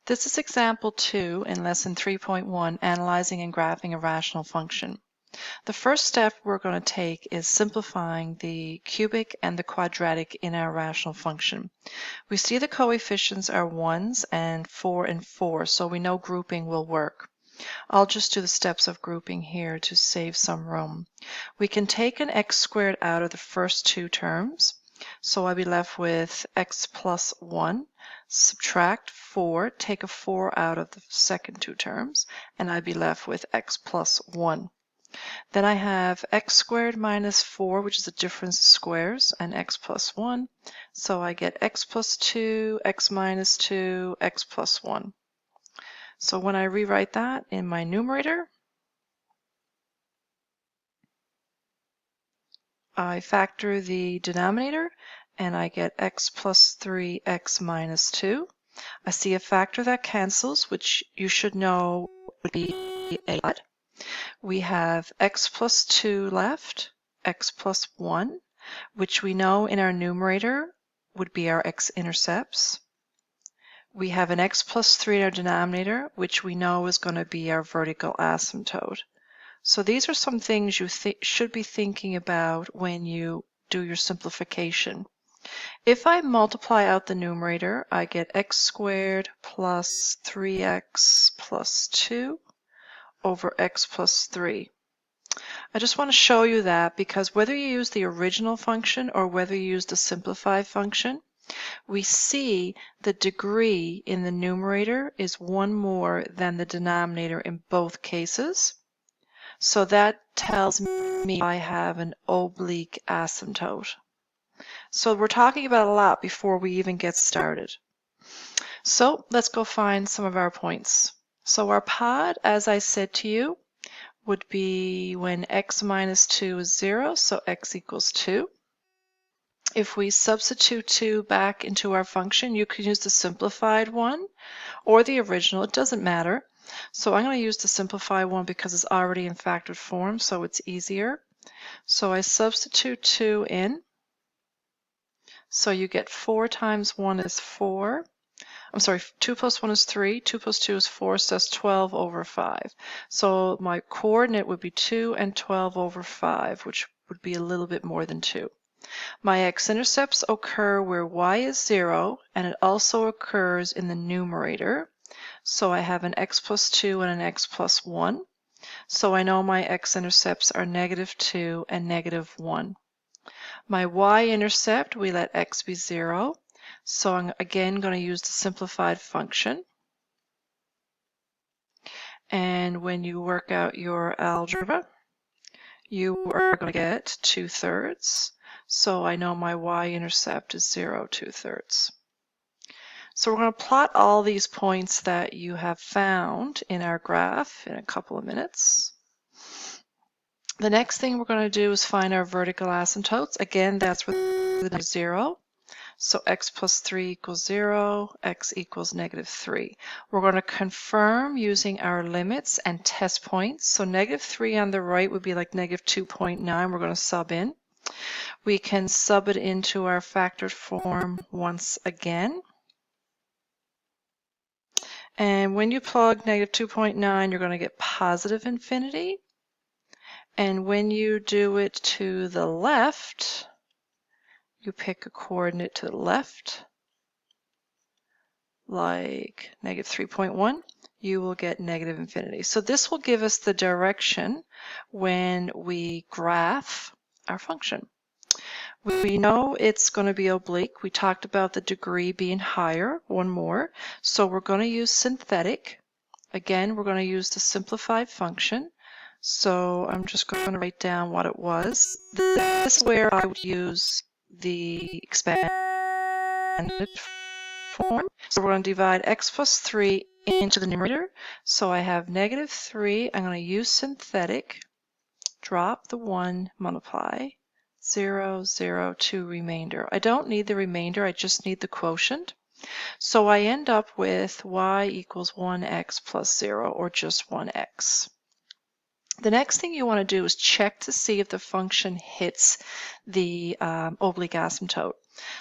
This is example 2 in lesson 3.1, analyzing and graphing a rational function. The first step we're going to take is simplifying the cubic and the quadratic in our rational function. We see the coefficients are 1s and 4, so we know grouping will work. I'll just do the steps of grouping here to save some room. We can take an x squared out of the first two terms. So I'll be left with x plus 1, subtract 4, take a 4 out of the second two terms, and I'd be left with x plus 1. Then I have x squared minus 4, which is the difference of squares, and x plus 1. So I get x plus 2, x minus 2, x plus 1. So when I rewrite that in my numerator, I factor the denominator and I get x plus 3, x minus 2. I see a factor that cancels, which you should know would be a odd. We have x plus 2 left, x plus 1, which we know in our numerator would be our x-intercepts. We have an x plus 3 in our denominator, which we know is going to be our vertical asymptote. So these are some things you should be thinking about when you do your simplification. If I multiply out the numerator, I get x squared plus 3x plus 2 over x plus 3. I just want to show you that because whether you use the original function or whether you use the simplified function, we see the degree in the numerator is 1 more than the denominator in both cases. So that tells me I have an oblique asymptote. So we're talking about a lot before we even get started. So let's go find some of our points. So our pod, as I said to you, would be when x minus 2 is 0, so x equals 2. If we substitute 2 back into our function, you could use the simplified one or the original, it doesn't matter. So I'm going to use the simplified one because it's already in factored form, so it's easier. So I substitute 2 in. So you get 4 times 1 is 4. I'm sorry, 2 plus 1 is 3, 2 plus 2 is 4, so that's 12 over 5. So my coordinate would be 2 and 12 over 5, which would be a little bit more than 2. My x-intercepts occur where y is 0, and it also occurs in the numerator. So I have an x plus 2 and an x plus 1. So I know my x-intercepts are -2 and -1. My y-intercept, we let x be 0. So I'm again going to use the simplified function. And when you work out your algebra, you are going to get 2/3. So I know my y-intercept is 0 2/3. So we're going to plot all these points that you have found in our graph in a couple of minutes. The next thing we're going to do is find our vertical asymptotes. Again, that's with the 0. So x plus 3 equals 0, x equals -3. We're going to confirm using our limits and test points. So -3 on the right would be like -2.9. We're going to sub in. We can sub it into our factored form once again. And when you plug -2.9, you're going to get positive infinity. And when you do it to the left, you pick a coordinate to the left, like -3.1, you will get negative infinity. So this will give us the direction when we graph our function. We know it's going to be oblique. We talked about the degree being higher, 1 more. So we're going to use synthetic. Again, we're going to use the simplified function. So I'm just going to write down what it was. This is where I would use the expanded form. So we're going to divide x plus 3 into the numerator. So I have -3. I'm going to use synthetic, drop the 1, multiply, 0, 0, 2 remainder. I don't need the remainder, I just need the quotient. So I end up with y equals 1x plus 0, or just 1x. The next thing you want to do is check to see if the function hits the oblique asymptote.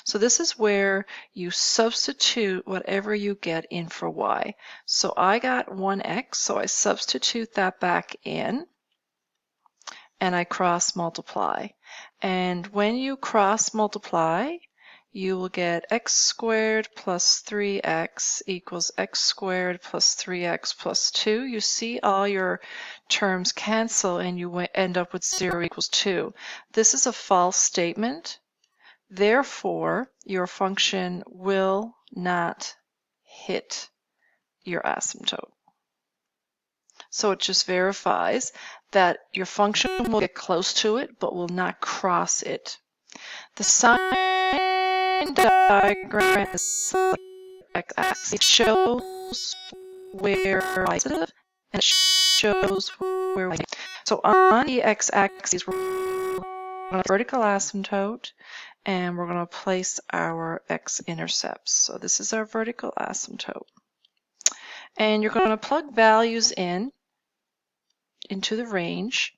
So this is where you substitute whatever you get in for y. So I got 1x, so I substitute that back in, and I cross multiply. And when you cross multiply, you will get x squared plus 3x equals x squared plus 3x plus 2. You see all your terms cancel and you end up with 0 equals 2. This is a false statement. Therefore, your function will not hit your asymptote. So it just verifies that your function will get close to it, but will not cross it. The sign diagram is x-axis. It shows where y is positive, and it shows where y is negative. So on the x-axis, we're on a vertical asymptote, and we're going to place our x-intercepts. So this is our vertical asymptote. And you're going to plug values into the range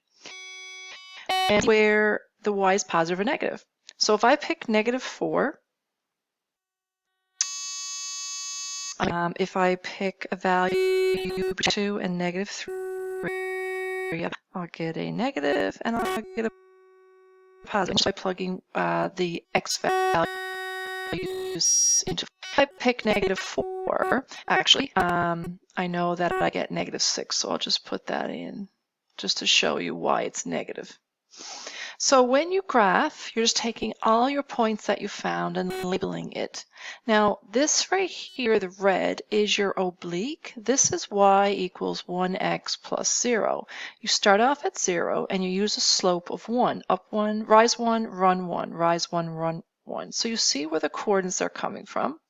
and where the y is positive or negative. So if I pick -4, if I pick a value between 2 and -3, I'll get a negative and I'll get a positive by plugging the x values into. If I pick -4, actually, I know that I get -6, so I'll just put that in just to show you why it's negative. So when you graph, you're just taking all your points that you found and labeling it. Now, this right here, the red, is your oblique. This is y equals 1x plus 0. You start off at 0 and you use a slope of 1. Up 1, rise 1, run 1, rise 1, run 1. So you see where the coordinates are coming from.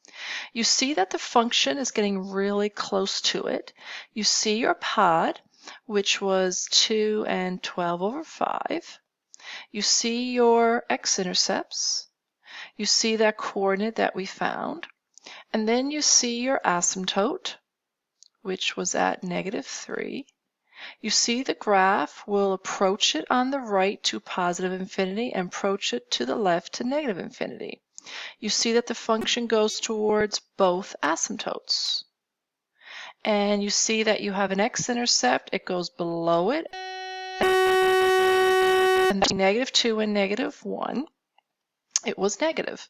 You see that the function is getting really close to it. You see your pod, which was 2 and 12/5. You see your x-intercepts. You see that coordinate that we found. And then you see your asymptote, which was at -3. You see the graph will approach it on the right to positive infinity and approach it to the left to negative infinity. You see that the function goes towards both asymptotes. And you see that you have an x-intercept, it goes below it, and -2 and -1, it was negative.